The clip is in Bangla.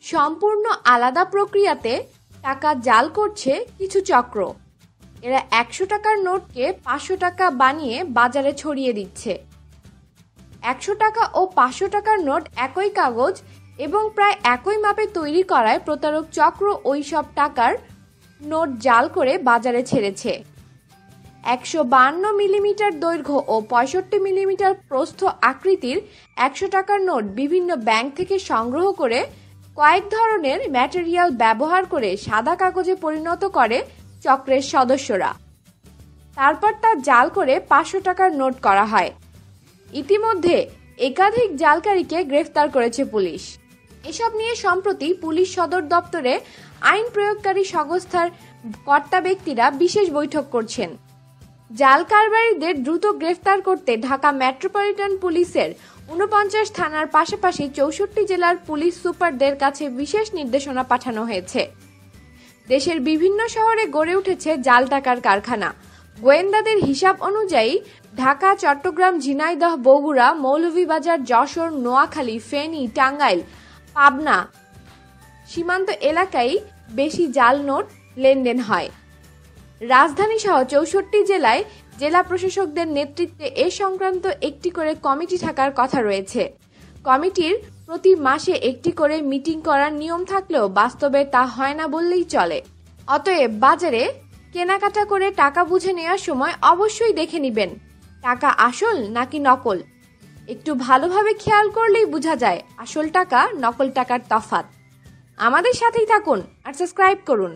সম্পূর্ণ আলাদা প্রক্রিয়াতে টাকা জাল করছে কিছু চক্র। এরা 100 টাকার নোটকে 500 টাকা বানিয়ে বাজারে ছড়িয়ে দিচ্ছে। 100 টাকা ও 500 টাকার নোট একই কাগজ এবং প্রায় একই মাপে তৈরি করায় প্রতারক চক্র ওই সব টাকার নোট জাল করে বাজারে ছেড়েছে। 152 মিলিমিটার দৈর্ঘ্য ও 65 মিলিমিটার প্রস্থ আকৃতির 100 টাকার নোট বিভিন্ন ব্যাংক থেকে সংগ্রহ করে কয়েক ধরনের ম্যাটেরিয়াল ব্যবহার করে সাদা কাগজে পরিণত করে চক্রের সদস্যরা। তারপর তা জাল করে 500 টাকার নোট করা হয়। ইতিমধ্যে একাধিক জালকারীকে গ্রেফতার করেছে পুলিশ। এসব নিয়ে সম্প্রতি পুলিশ সদর দপ্তরে আইন প্রয়োগকারী সংস্থার কর্তা ব্যক্তিরা বিশেষ বৈঠক করছেন। জাল কারবারিদের দ্রুত গ্রেফতার করতে ঢাকা মেট্রোপলিটন পুলিশের 49 থানার পাশাপাশি 64 জেলার পুলিশ সুপারদের কাছে বিশেষ নির্দেশনা পাঠানো হয়েছে। দেশের বিভিন্ন শহরে গড়ে উঠেছে জাল টাকার কারখানা। গোয়েন্দাদের হিসাব অনুযায়ী ঢাকা, চট্টগ্রাম, ঝিনাইদহ, বগুড়া, মৌলভীবাজার, যশোর, নোয়াখালী, ফেনী, টাঙ্গাইল, পাবনা সীমান্ত এলাকায় বেশি জাল নোট লেনদেন হয়। রাজধানী সহ 64 জেলায় জেলা প্রশাসকদের নেতৃত্বে এ সংক্রান্ত একটি করে কমিটি থাকার কথা রয়েছে। কমিটির প্রতি মাসে একটি করে মিটিং করার নিয়ম থাকলেও বাস্তবে তা হয় না বললেই চলে। অতএব বাজারে কেনাকাটা করে টাকা বুঝে নেওয়ার সময় অবশ্যই দেখে নেবেন টাকা আসল নাকি নকল। একটু ভালোভাবে খেয়াল করলেই বোঝা যায় আসল টাকা নকল টাকার তফাৎ। আমাদের সাথেই থাকুন আর সাবস্ক্রাইব করুন।